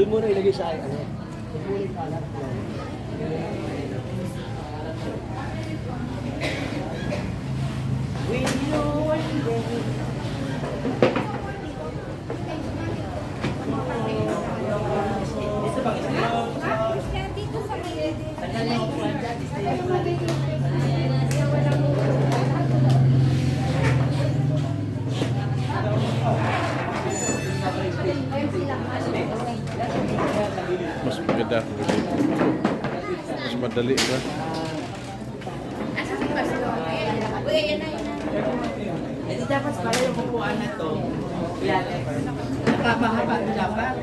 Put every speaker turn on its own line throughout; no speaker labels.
Doon muna ilagay sa ano. Doon muna ikalat. When you one day.
Mas maganda ako dito. Mas madali ba?
Hindi dapat pala yung kukuhaan na to. Napapahaba na dapat.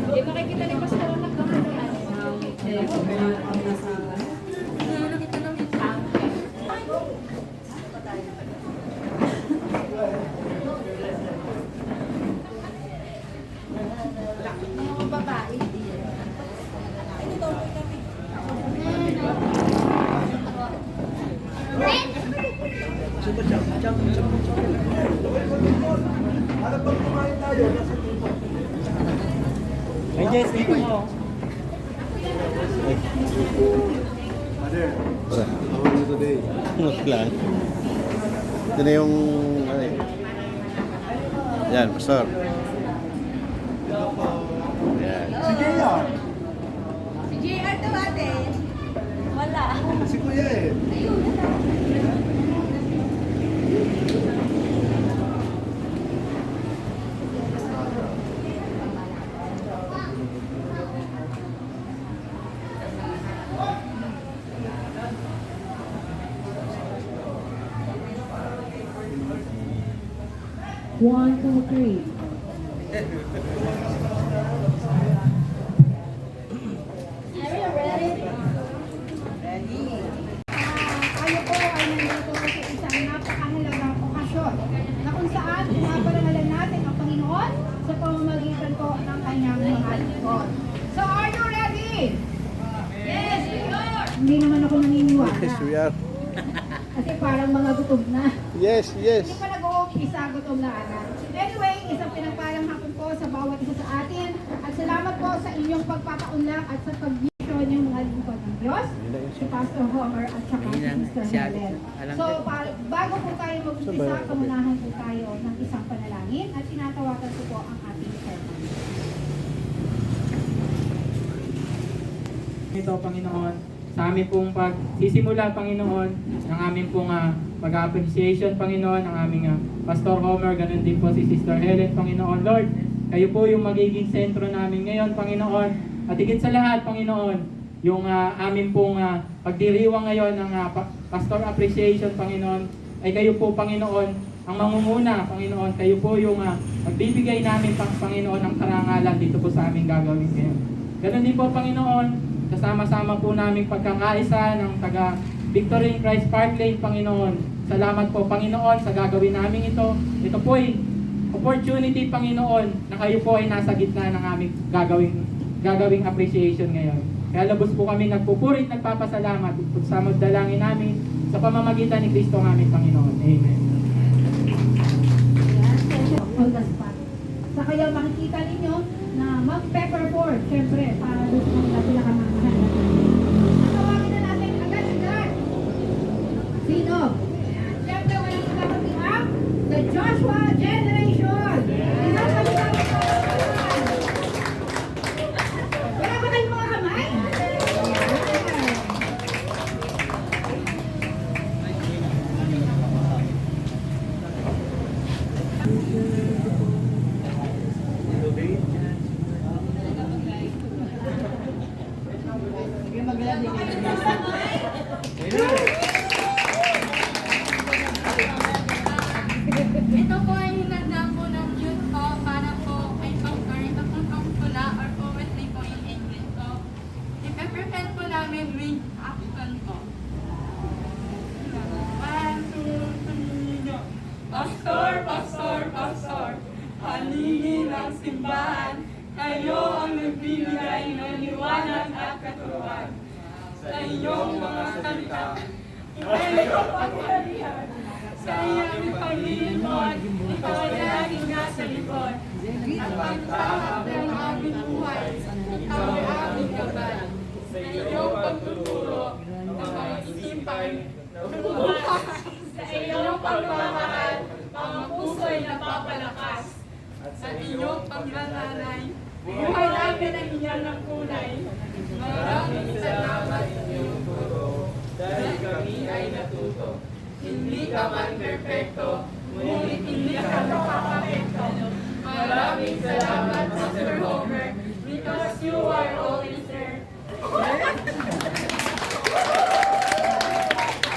Hindi makikita ni Pastor na kamaluan.
Ay, Jess, dito mo.
Mother,
Sa,
how are you today?
mas lang. Ito na yung, ano eh. Yan, pastor. Yan.
Sige yan.
Si JR to ate. Wala.
Si Kuya eh.
One, two, three.
Tayo po ay nandito sa isang napakahalagang okasyon na kung saan pinaparangalan natin ang Panginoon sa pamamagitan po ng kanyang mga lingkod. So are you ready? Yes, we are! Hindi naman ako naniniwala.
Yes, we are.
Kasi parang mga gutom na.
Yes, yes.
Hindi pa nag-uumpisa, gutom na anak. Anyway, isang pinagpalang hapon po sa bawat isa sa atin. At salamat po sa inyong pagpapaunlak at sa pag-mission yung mga lingkod ng Diyos. Si Pastor Homer at saka si Sister Helen. So, bago po tayo mag-umpisa, kamunahan po tayo ng isang panalangin at tinatawagan ko po ang ating sermon.
Ito, Panginoon, sa aming pong pagsisimula, Panginoon, ng aming pong pag-appreciation, Panginoon, ng aming Pastor Homer, ganun din po si Sister Helen, Panginoon. Lord, kayo po yung magiging sentro namin ngayon, Panginoon. At higit sa lahat, Panginoon, yung aming pong pagdiriwang ngayon ng Pastor Appreciation, Panginoon, ay kayo po, Panginoon, ang mangunguna, Panginoon. Kayo po yung magbibigay namin, Panginoon, ng karangalan dito po sa aming gagawin ngayon. Ganun din po, Panginoon, kasama-sama po namin pagkakaisa ng taga Victory in Christ Park Lane, Panginoon. Salamat po, Panginoon, sa gagawin namin ito. Ito po ay opportunity, Panginoon, na kayo po ay nasa gitna ng aming gagawing appreciation ngayon. Kaya labos po kami nagpupurit, nagpapasalamat sa magdalangin namin sa pamamagitan ni Kristo ng aming Panginoon. Amen.
On the spot. Sa kaya makikita ninyo na mag-pepperboard, syempre, para doon sa mga pinakamamahal natin. Natawagin na natin agad-agad. Sino? Syempre, walang magkakapit ang The Joshua Generation. Isang kalimutan ko. Wala ba kayong mga kamay?
Ito po ay hinanda po ng youth ko para po ay pang-pang pula or poetry po yung English ko. I-present po namin with action po. 1, 2, 3, Pastor, Pastor, Pastor, haligi ng simbahan, kayo ang nagbibigay ng liwanag at katuruan. Sa iyong mga salita, iyong pagkarihan. Sa iyong Panginoon, ikaw ay laging nasa likod. At pagtahak ng aming buhay, ikaw ay aming gabay. Sa iyong pagtuturo, ng mga isipan, sa iyong pagmamahal, mga puso'y napapalakas. At sa iyong paglalay, buhay namin ang iyan ng kulay. Maraming salamat sa iyong turo, dahil kami ay natuto. Hindi ka man perfecto, ngunit hindi ka makakapekto. Maraming salamat, Pastor Homer, because you are always there.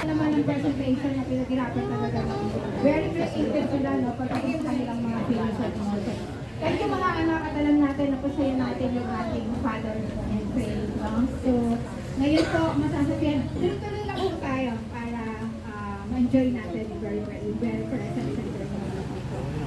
Naman ang presentation na pinaghirapan talaga namin. Very creative sila, no, pagdating sa kanilang mga feelings at emotions. Thank you mga anak, at alam natin na pasaya natin yung ating Father and pray. No? So, ngayon po, masasabihan, tuloy-tuloy lang po tayo para ma-enjoy natin yung very present center.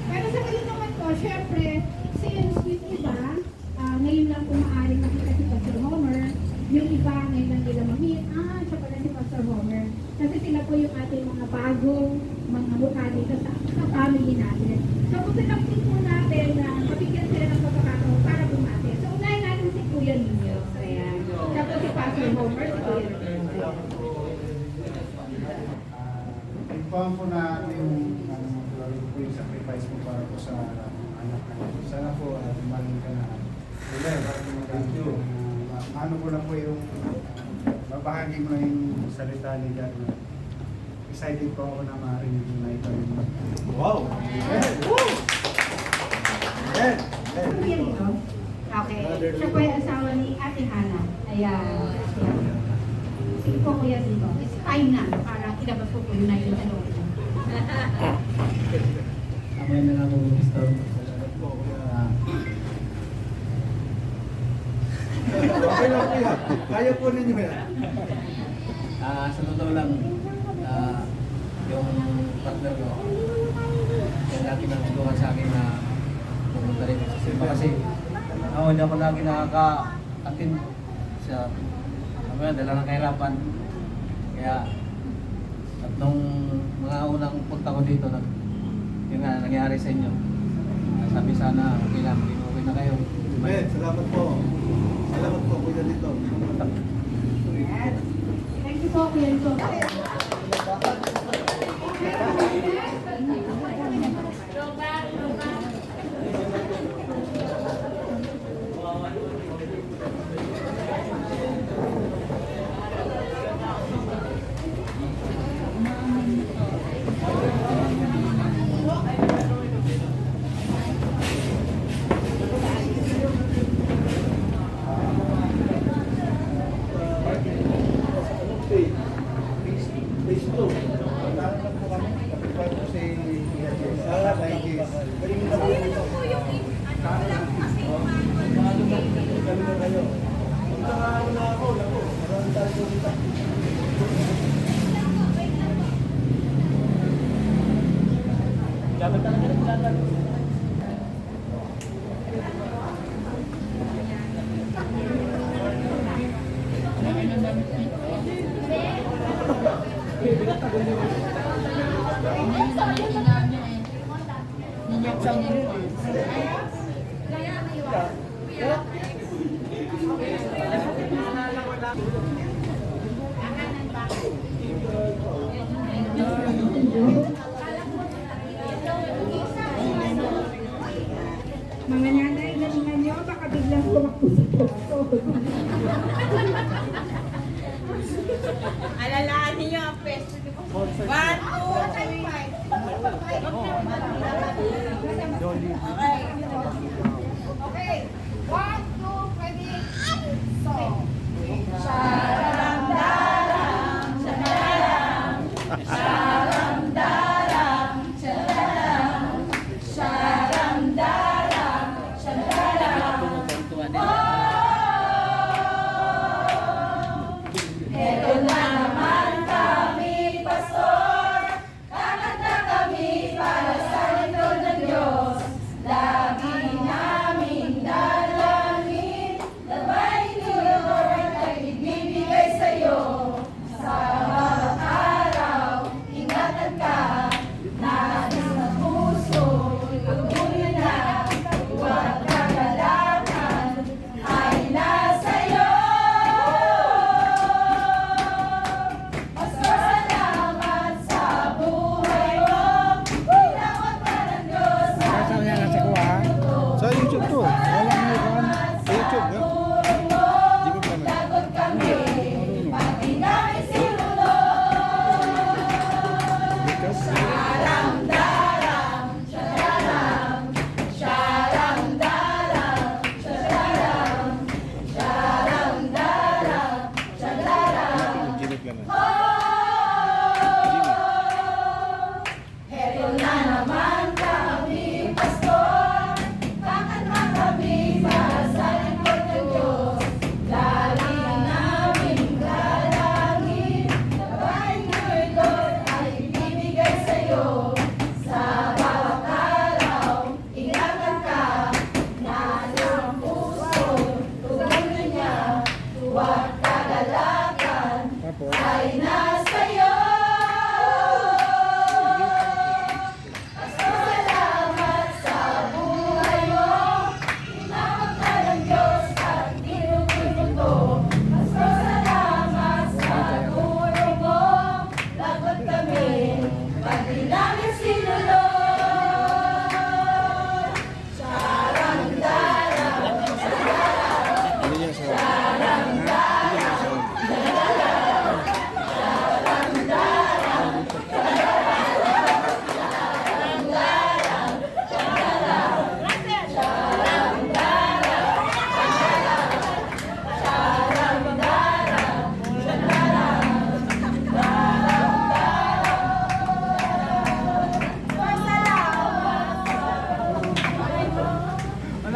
Pero sa ngayon naman po, syempre, since yung iba, ngayon lang po maaaring makita si Pastor Homer, yung iba ngayon lang nila ma-meet, siya pala si Pastor Homer. Kasi sila po yung ating mga bagong mga mukha dito sa family natin. So kung sinapin po natin na mabigyan sila ng pagkakataon para bumati. So unahin natin si Kuya Ninyo. Ayan. Tapos si Pastor Homer, si Kuya Ninyo.
Inform po na yung po yung sacrifice mo para po sa anak ko. Sana po maling ka na. Thank you. Ano ko lang po yung babahagi mo na yung salita ni God na excited po ako na marinig yung na ito. Wow!
Kuya Ninyo. Okay. Siya po yung asawa ni Ate Hana. Ayan. Sige po Kuya Ninyo. It's time na para ilabas po yung na yung ano.
Amay na lang po gusto. Salamat po. Okay lang po yan. Kaya po ninyo yan.
Sa totoo lang, yung partner ko, yung lagi nagtulungan sa akin na pumunta rin sa simba kasi hindi ako lagi nakaka-atin sa dala ng kahirapan. Kaya at nung mga unang punta ko dito, yung nga nangyari sa inyo, sabi sana okay lang, okay na kayo.
Amen. Salamat po. Salamat po kuya dito.
Thank you po Kuya Ninyo.
Phase 2. Pagkakas po kami. Kapit po si Kuya Jess. Thank you. Galing na po. Galing na kayo. Punta nga na ako. Maraming tayo dito. Dapat talaga naglalag. Mga nanay, galingan nyo, baka biglang tumakbo si Toto.
Alalaan niyo ang peso. 1, 2, 3. Okay.
Okay. 1, 2, ready? So.
Kakanta kami para sa lingkod ng Diyos.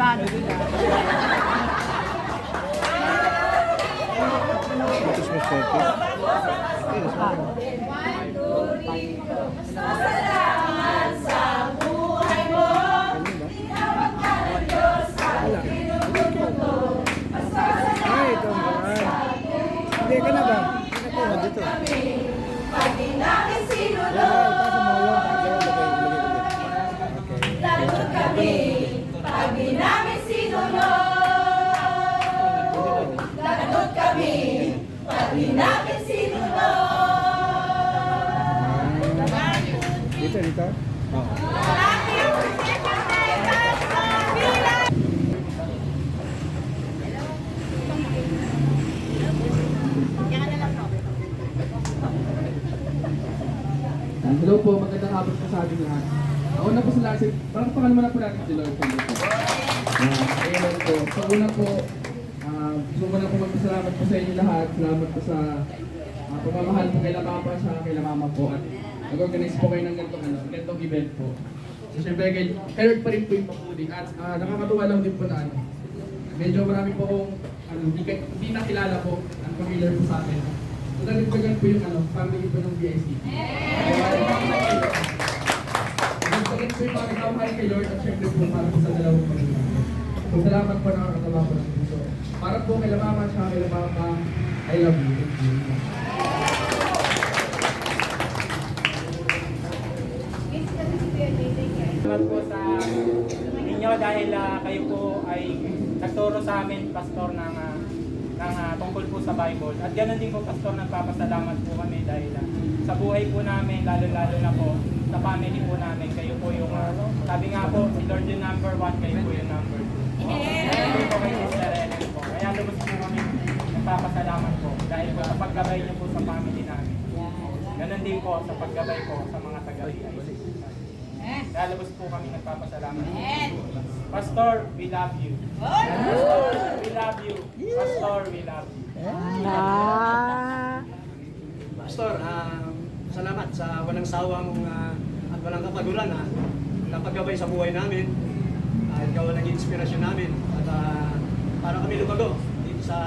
Laban.
Ito is Mr. P.
Salamat sa buhay mo. Pinapakalan Diyos sa pinututo.
Ay, ito ba? Hindi ka na ba?
Dito.
Pag di namin sinunod. Lagot kami. Pag di namin sinunod. Lagot kami. Pag di namin sinunod.
Dito, dito.
Hello po, magandang hapon po sa ating lahat. Ako na po sa lahat, parang pangalan mo na po natin si Lord. Amen po. Sa una po, gusto ko na po magpasalamat po sa inyo lahat. Salamat po sa pagmamahal po kay Papa sa kay Mama po. At nag-organize po kayo ng ganitong event po. So syempre kay Lord pa rin po yung papudi. At nakakatuwa lang din po na medyo marami po akong hindi nakilala po ang familiar po sa akin. So nagdagan po yung family po ng BIC. Nagdagan po yung mga nagkamahal kay Lord at syempre po para po sa dalawang Panginoon. So salamat po, nakakatawa po ng puso. Para po kay Mama at kay Papa, I love you. Thank you.
Salamat po sa inyo dahil kayo po ay nagturo sa amin, Pastor, ng tungkol po sa Bible. At ganoon din po, Pastor, nagpapasalamat po kami dahil sa buhay po namin, lalo-lalo na po sa family po namin, kayo po yung, sabi nga po, si Lord yung number 1, kayo po yung number 2. Kayo po kay Sister Ellen po. Kaya lubos po kami nagpapasalamat po dahil po sa paggabay niyo po sa family namin. Ganon din po sa paggabay po sa mga taga-PIC. Kaya lubos po kami nagpapasalamat. Pastor, we love you. Pastor, we love you. Pastor, we love you.
Pastor, salamat sa walang sawang at walang kapaguran na paggabay sa buhay namin. Ikaw ang naging inspirasyon namin at para kami lumago dito sa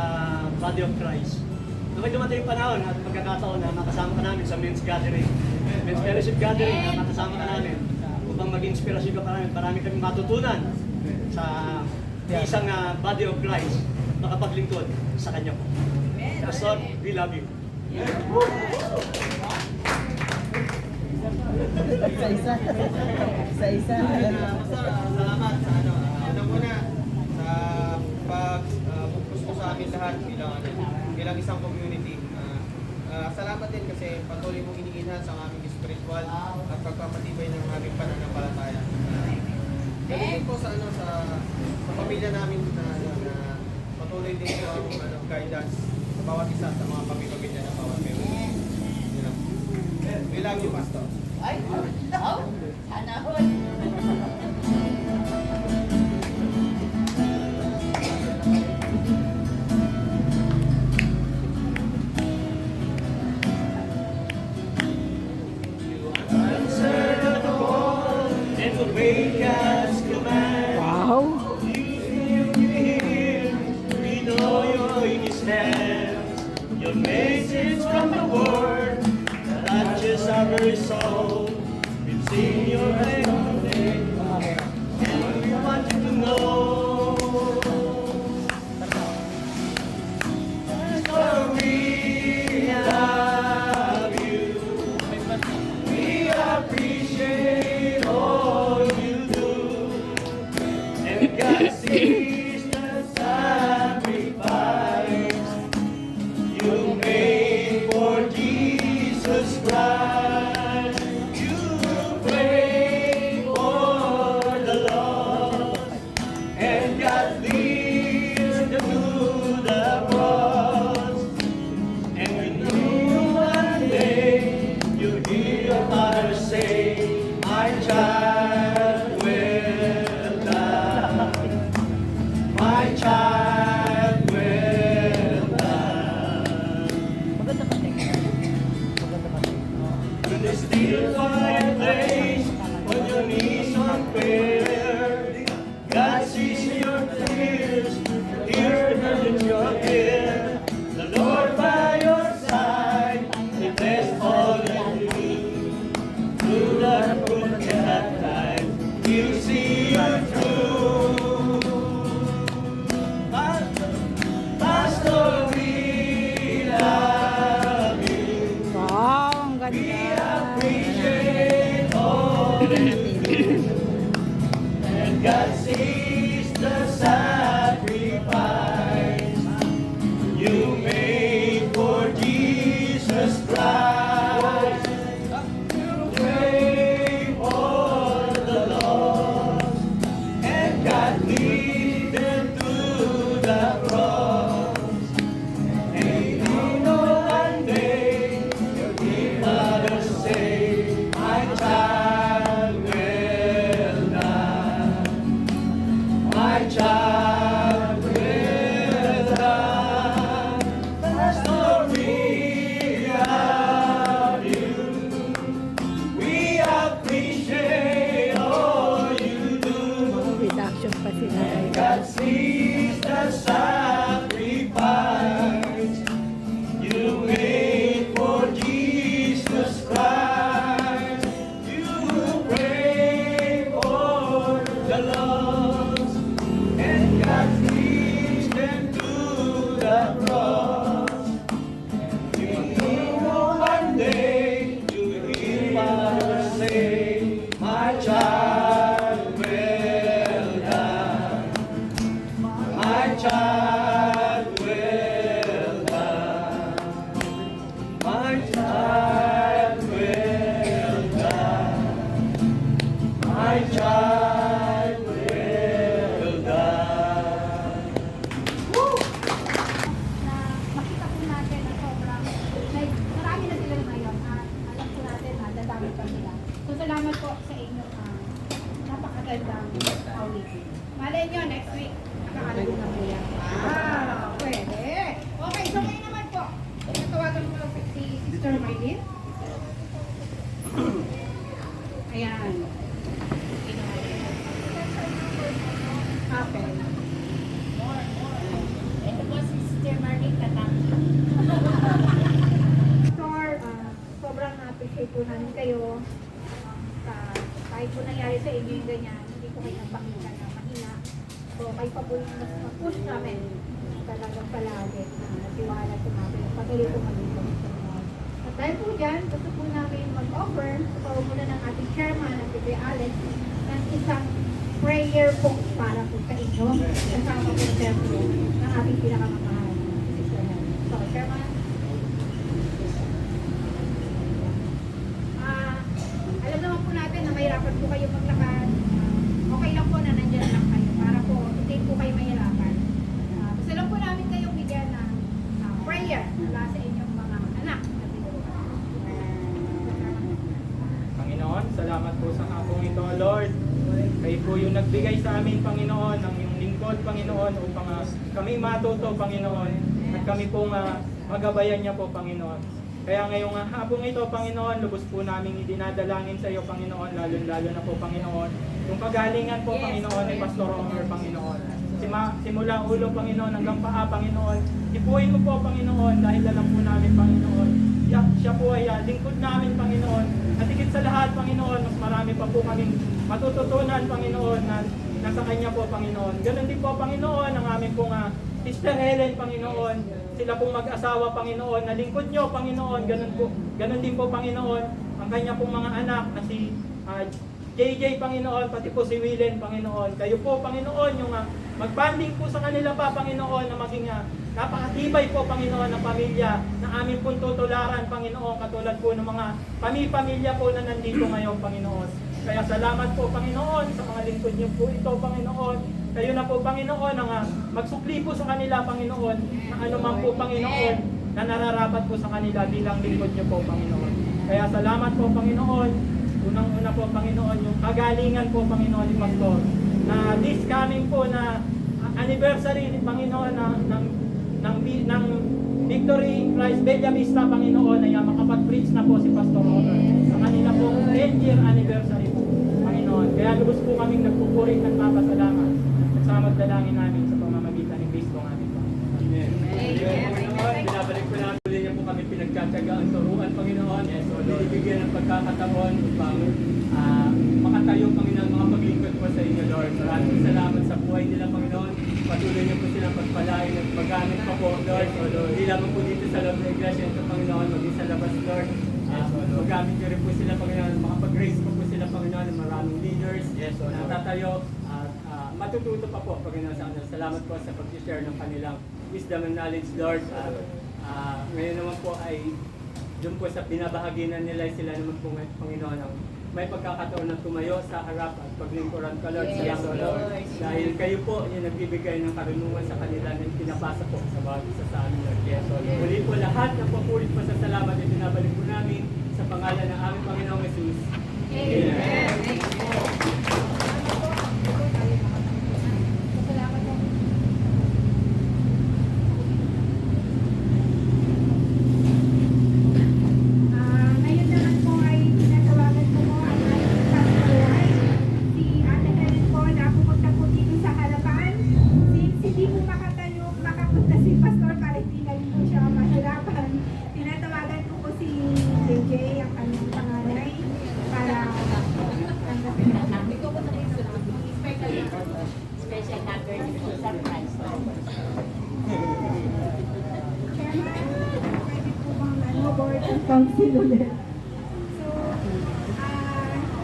Body of Christ. Nung dumating yung panahon at pagkakataon na makasama ka namin sa men's gathering, men's fellowship gathering na makasama ka namin upang maging inspirasyon ka pa namin, marami kami matutunan sa isang Body of Christ, makapaglingkod sa Kanya po. Pastor, we love you.
Isa-isa.
Salamat sa una sa pag-focus mo sa amin lahat bilang isang community. Salamat din kasi patuloy mong iniinhan sa aming spiritual at pagpapatibay ng aming pananampalataya. Ganun din po sa pamilya namin na patuloy din po ang guidance sa bawat isa sa mga pamilya ng bawat member. We love you, Pastor.
Ay, sana all.
Your message from the Word that touches our soul. We've seen your name, and we want you to know. For we love you, we appreciate all you do, and God sees the sacrifice you made for Jesus Christ. You pray for the lost, and God leads them to the cross. And we knew one day you hear your Father say, "My child, well done. My child, well done." In the still quiet place, on your knees on prayer, God sees your child, well done. Pastor, we love you. We appreciate all you do. God sees the sacrifice you made for Jesus Christ. You pray for the lost, and God leads them to the cross. You know one day you hear Father say, my child, well done. My child, well done. My child, well done. My child, well done.
Na makita po natin na sobrang marami na sila ngayon at alam po natin na dadami pa sila. So salamat po sa inyo napakagandang ulitin. Malay nyo, next week, nakakalago na po yan. Pwede. Okay, so ngayon naman po, natawagan ko si Sister Maylin. Ayan. Apple.
Ito po si Sister Marlene Katang.
Pastor, sobrang na-appreciate po namin kayo. Kahit po nangyari sa inyo yung ganyan, hindi ko kayo napakita na mahina. So, kayo pa po yung mas push namin talagang palagi na tiwala sa namin. Patuloy po kami po. At dahil po dyan, gusto po namin mag-offer sa pamumulan ng ating chairman, ang Bebe Alex, ng isang prayer po para po sa inyo. Kasama po siyempre ng ating pinakamamahal, si Sister Helen. So, chairman, alam naman po natin na mahirapan po kayo maglakad. Okay lang po na nandiyan lang kayo para po hindi po kayo mahirapan. Gusto lang po namin kayong bigyan ng prayer mula sa inyong mga anak.
Panginoon, salamat po sa hapong ito, Lord. Kayo po yung nagbigay sa amin, Panginoon, ng iyong lingkod, Panginoon, upang kami matuto, Panginoon, at kami pong magabayan niya po, Panginoon. Kaya ngayong hapong ito, Panginoon, lubos po namin idinadalangin sa iyo, Panginoon, lalo-lalo na po, Panginoon, yung kagalingan po, Panginoon, ni Pastor Homer, Panginoon. Simula ulo, Panginoon, hanggang paa, Panginoon. Ipuin mo po, Panginoon, dahil alam po namin, Panginoon, siya po ay lingkod namin, Panginoon. At higit sa lahat, Panginoon, mas marami pa po kaming matututunan, Panginoon, na nasa Kanya po, Panginoon. Ganon din po, Panginoon, ang aming pong Sister Helen, Panginoon. Sila pong mag-asawa, Panginoon, na lingkod nyo, Panginoon. Ganon din po, Panginoon, ang kanya pong mga anak na si JJ, Panginoon, pati po si Willen, Panginoon. Kayo po, Panginoon, yung magbanding po sa kanila pa, Panginoon, na maging napakatibay po, Panginoon, ng pamilya na aming pong tutularan, Panginoon, katulad po ng mga pamilya po na nandito ngayon, Panginoon. Kaya salamat po, Panginoon, sa mga lingkod niyo po ito, Panginoon. Kayo na po, Panginoon, ang magsukli po sa kanila, Panginoon, na anuman po, Panginoon, na nararapat po sa kanila bilang lingkod niyo po, Panginoon. Kaya salamat po, Panginoon. Unang-una po, Panginoon, yung kagalingan po, Panginoon, ni Pastor, na this coming po na anniversary ni Panginoon ng Victory Christ Bella Vista, Panginoon, ay makapag-preach na po si Pastor Homer sa kanila pong 10-year anniversary po, Panginoon. Kaya lubos po kaming nagpupuring at papasalamat sa magdalangin namin sa pamamagitan ni Cristo ng aming Panginoon. Amen. Panginoon, binabalik po namin ulit niyo po kami pinagtsatsagaan, turuan, Panginoon. Yes, so, bibigyan ng pagkakataon upang makatayo, Panginoon, mga paglingkod po sa inyo, Lord. Maraming salamat sa buhay nila, Panginoon. Patuloy niyo po silang pagpalain at magamit pa po, Lord. So, Lord, hindi lamang po dito sa loob ng iglesia ito, Panginoon, maging sa labas, Lord. Magamit niyo rin po sila, Panginoon. Makapag-grace po sila, Panginoon, ng maraming leaders na tatayo at matututo pa po, Panginoon, sa kanila. Salamat po sa pag-share ng kanilang wisdom and knowledge, Lord. Ngayon naman po ay doon po sa binabahaginan nila, sila naman po, Panginoon, ang may pagkakataon na tumayo sa harap at paglingkuran ka, Lord. Salamat, Lord. Dahil kayo po yung nagbibigay ng karunungan sa kanila na pinapasa po sa bawat isa sa amin, Lord. Yes, Lord. Muli po lahat ng papulit pa sa salamat ay binabalik po namin sa pangalan ng aming Panginoong Jesus. Amen.
Amen. council ulit. So,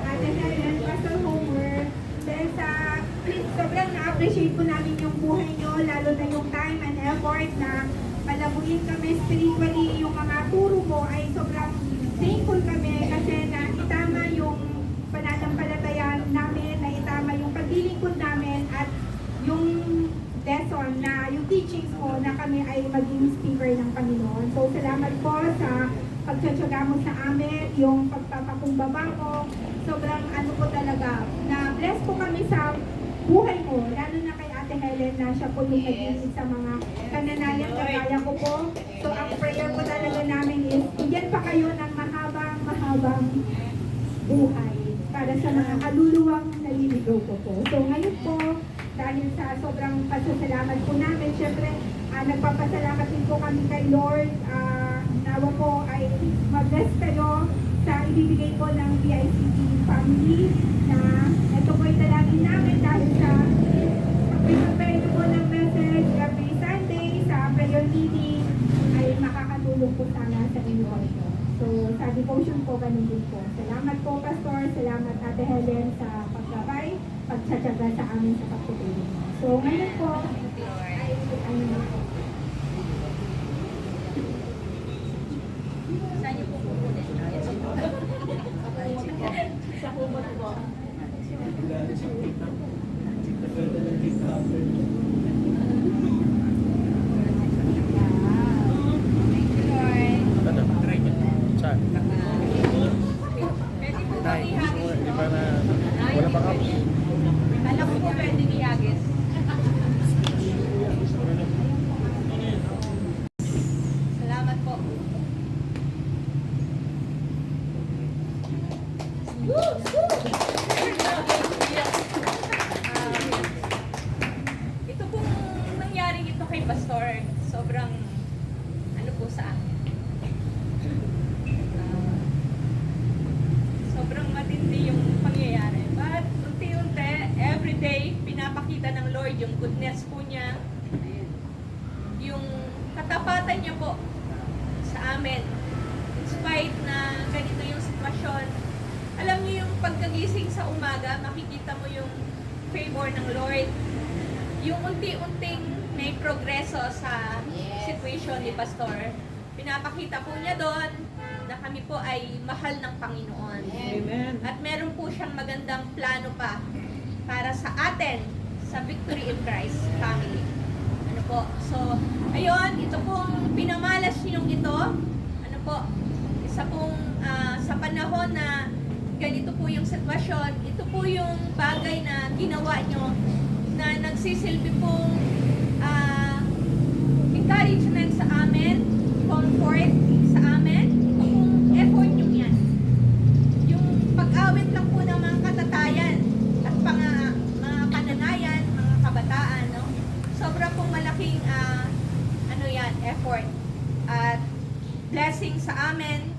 Ate Helen, Pastor Homer, dahil sa sobrang na-appreciate po namin yung buhay nyo, lalo na yung time and effort na palabuin kami spiritually, yung mga turo mo ay sobrang thankful kami kasi na itama yung pananampalataya namin, na itama yung paglilingkod namin at yung lesson na yung teachings mo na kami ay maging speaker ng Panginoon. So salamat po sa pagtsatsaga mo sa amin, yung pagpapakumbaba mo, sobrang ano po talaga, na bless po kami sa buhay mo, lalo na kay Ate Helen na siya po yung nag-iisip sa mga kananayan kagaya ko po. So ang prayer po talaga namin is, bigyan pa kayo ng mahabang buhay para sa mga kaluluwang naliligaw ko po. So ngayon po, dahil sa sobrang pasasalamat po namin, syempre nagpapasalamat din po kami kay Lord. Nawa po ay mag-bless kayo sa ibibigay po ng VICT family na ito po italagin namin dahil sa pag-prepare po ng message every Sunday sa prayer meeting ay makakatulong po sana sa inyo. So sa devotion po, ganun din po. Salamat po, Pastor. Salamat, Ate Helen, sa paggabay, pagtsatsaga sa amin sa pagtutulong. So ngayon po, ay ano na po.
Saan niyo po pupunin? Sa kumot po.
Saan?
Pwede po ba ihagis?
Di ba na wala pa caps?
Alam ko po pwede ihagis. Salamat po. Ito pong nangyaring ito kay Pastor, sobrang ano po sa akin. Sobrang matindi yung pangyayari. But unti-unti, everyday, pinapakita ng Lord yung goodness po niya. Yung katapatan niya po sa amin. In spite na ganito yung sitwasyon, alam niyo yung pagkagising sa umaga, makikita mo yung favor ng Lord. Yung unti-unting may progreso sa situation ni Pastor. Pinapakita po niya doon na kami po ay mahal ng Panginoon. Amen. At meron po siyang magandang plano pa para sa atin sa Victory in Christ family. Ano po? So, ayun, ito pong pinamalas niyong ito. Ano po? Isa pong sa panahon na ganito po yung sitwasyon, ito po yung bagay na ginawa nyo na nagsisilbi pong encouragement sa amin, comfort sa amin, kung effort nyo yan. Yung pag-awit lang po ng mga katatayan at mga kananayan, mga kabataan, no? Sobra pong malaking ano yan, effort at blessing sa amin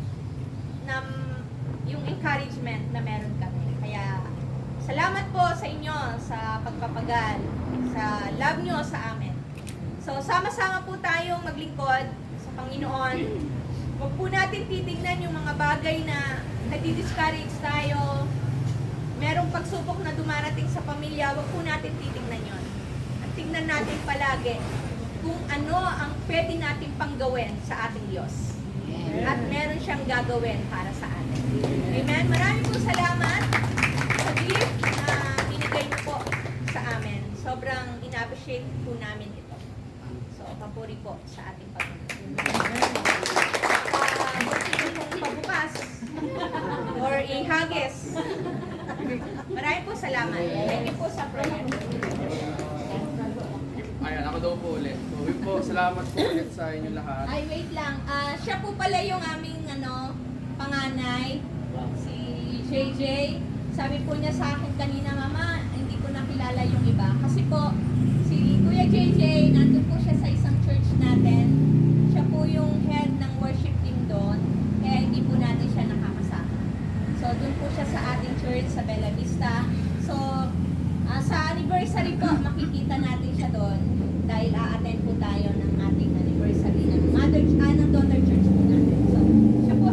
na yung encouragement na meron kami. Kaya salamat po sa inyo sa pagpapagal, sa love nyo sa amin. So, sama-sama po tayong maglingkod sa Panginoon. Huwag po natin titignan yung mga bagay na nadi-discourage tayo. Merong pagsubok na dumarating sa pamilya, huwag po natin titignan yon. At tignan natin palagi kung ano ang pwede natin panggawin sa ating Diyos. At meron siyang gagawin para sa atin. Amen? Maraming po salamat sa gift na binigay niyo po sa amin. Sobrang ina-appreciate po namin ito. So, papuri po sa ating Panginoon. Huwag niyo pong pabukas or ihagis. Maraming po salamat. Thank you po sa prayer.
Ayan, ako daw po ulit. So, po, salamat po ulit sa inyo lahat.
Ay, wait lang. Siya po pala yung aming panganay, si JJ. Sabi po niya sa akin kanina, Mama, hindi ko nakilala yung iba. Kasi po, si Kuya JJ, nandun po siya sa isang church natin. Siya po yung head ng worship team doon. Kaya hindi po natin siya nakakasama. So, doon po siya sa ating church sa Bella Vista. So, sa anniversary po, makikita natin siya doon dahil a-attend po tayo ng ating anniversary ng daughter church po natin. So, siya po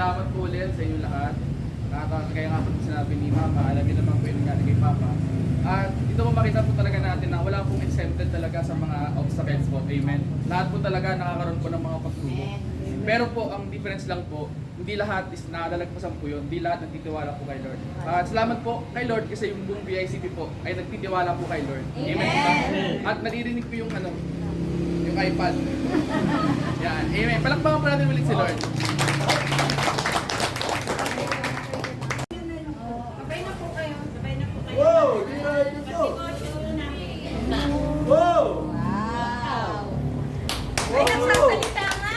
salamat po ulit sa inyo lahat. Kaya nga po sinabi ni Mama, alam niyo naman po yung nangyari kay Papa. At ito po makita po talaga natin na wala pong exempted talaga sa mga obstacles po. Amen. Lahat po talaga nakakaroon po ng mga pagsubok. Pero po, ang difference lang po, hindi lahat is nalalagpasan po yun. Hindi lahat nagtitiwala po kay Lord. At salamat po kay Lord kasi yung buong BICP po ay nagtitiwala po kay Lord. Amen. At naririnig po yung yung iPad. Yan. Amen. Palakpakan po natin ulit si Lord.
Sabay na po kayo. Sabay na po kayo.
Wow! Di na ito! Wow!
Ay, nagsasalita nga!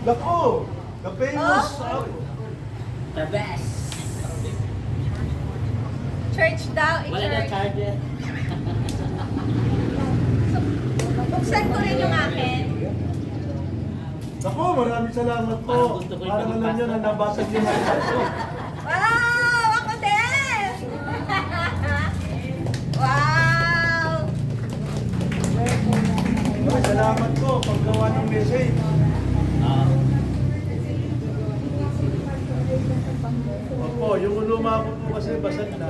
Lako! The famous...
The best.
Church daw,
Wala na
i-church.
charger.
Buksan ko rin yung akin.
Lako, maraming salamat po.
Parang gusto ko yung
Parang alam nyo na nabasag yung iPad ko.
Wow! Ako din! Wow!
Ay, salamat po paggawa ng message. Opo, yung luma ko po kasi basag na.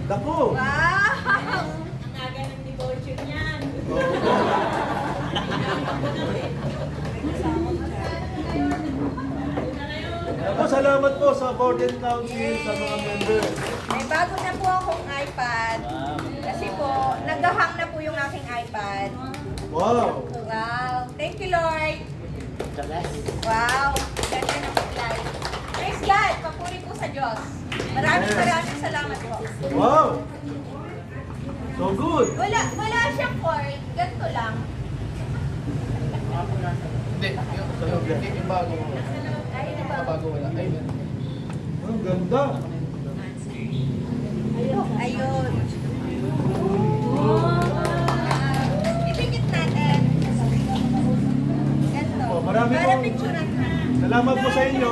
Lako!
Wow!
Ang aga ng negosyo niyan.
Ako, salamat po sa Board and Council, sa mga members.
May bago na po akong iPad. Kasi po, naghahang na po yung aking iPad.
Wow!
Wow! Thank you, Lord!
The best.
Wow! Ganda ng life. Praise God! Papuri po sa Diyos. Maraming salamat po.
Wow! So good!
Wala siyang cord. Ganito lang.
Hindi, yung bago.
Ay, ano ba?
Bago wala. Ay,
Ang ganda!
Ayun. Ipikit natin. Ganito.
Oh, marami
Para
pong-
picturean na.
Salamat po sa inyo.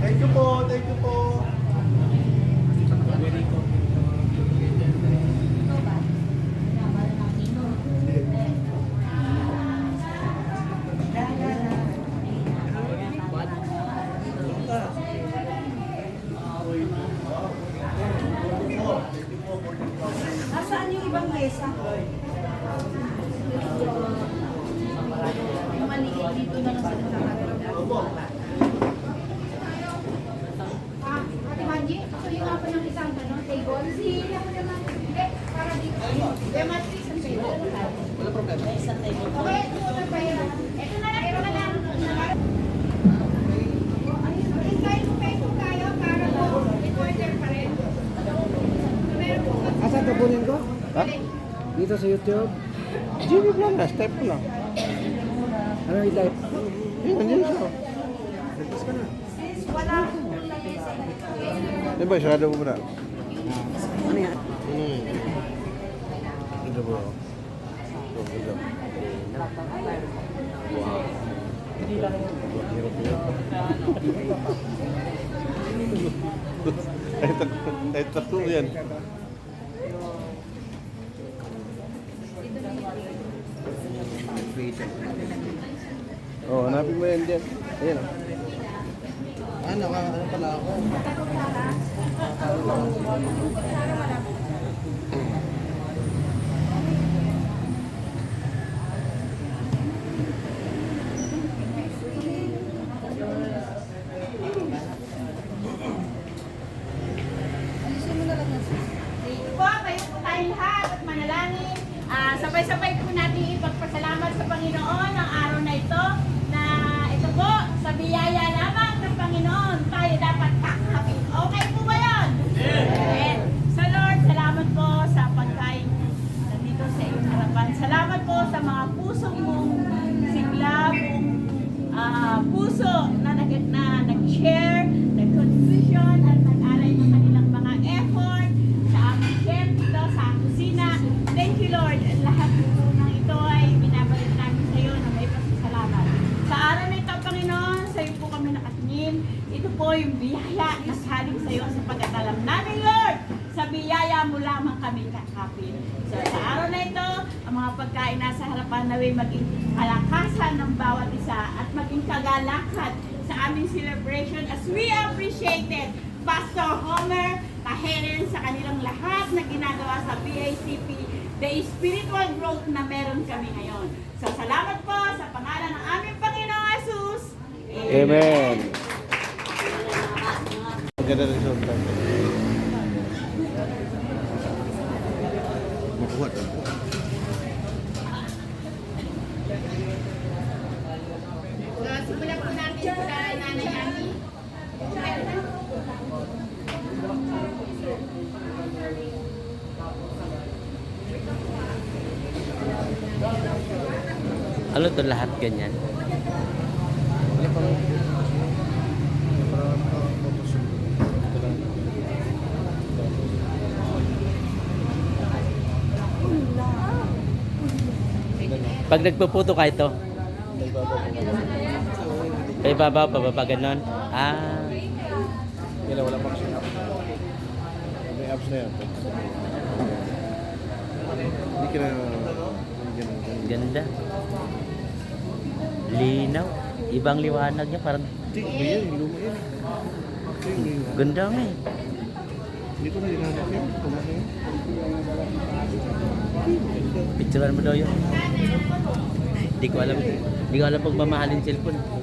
Thank you po, thank you po.
Nasaan yung ibang mesa? Maliit dito na lang sa
Ate Manji, actually nga po ng isang table. Si ako naman, hindi, para dito. Kaya matris ang table.
wala problema.
Okay, ito na pa yan. Ito na lang, ito na lang. Ayun, kahit po kayo kayo, para po, in-order pa rin. Meron po kasi-
Asan tapunin ko?
Ha?
Dito sa YouTube?
YouTube lang na, step ko lang.
Ano i-type?
Eh, nandiyan siya.
Tapos ka na.
Sis, wala akong lamesa.
Di ba, sarado mo muna.
Ano yan?
Ito po. Ito, ito. Wow. Hirap yun. Ay, tatlo yan. Oh, hanapin mo yan dyan. Ayan o. Ano pala ako?
Po, kayo po tayong lahat at manalangin. Sabay-sabay po natin ipagpasalamat sa Panginoon ang araw na ito na ito po, sa biyaya lamang ng Panginoon, tayo dapat takapin. Okay po ba yun? Yes. So Lord, salamat po sa pagkain nandito sa iyong harapan. Salamat po sa mga pusong mong sigla, puso na nag-share, nag-contribution at nag-alay ng kanilang mga effort sa aming chef dito sa kusina. Thank you Lord. At lahat ng ito ay binabalik namin sa iyo na may pasasalamat. Sa araw na ito, Panginoon, sa iyo po kami nakatingin. Ito po yung biyaya na saling sa iyo sapagkat alam namin, Lord, sa biyaya
mo lamang kami kakapin. So sa araw na ito, ang mga pagkain nasa harapan naway maging kalakasan ng bawat isa at maging kagalakan sa aming celebration as we appreciated Pastor Homer, Helen sa kanilang lahat na ginagawa sa PACP, the spiritual growth na meron kami ngayon. So salamat po sa pangalan ng aming Panginoong Jesus.
Amen. Maganda rin sa utang. Makuha ito.
So, simulan po natin sa Nanay Ani.
Ano to lahat ganyan?
Wala pa lang. Parang photoshoot. Ito lang.
Pag nagpuputo ka ito, kay babaw, pababa ganon. Ah,
Kailan wala pang siya. May apps na yan. Hindi ka na...
ganda. Linaw. Ibang liwanag niya, parang
Hindi, iba yan. Luma yan.
ganda nga eh.
Dito na dinanap yan. Kumaka yan.
Picturean mo daw yun. Hindi ko alam pag mamahalin cellphone.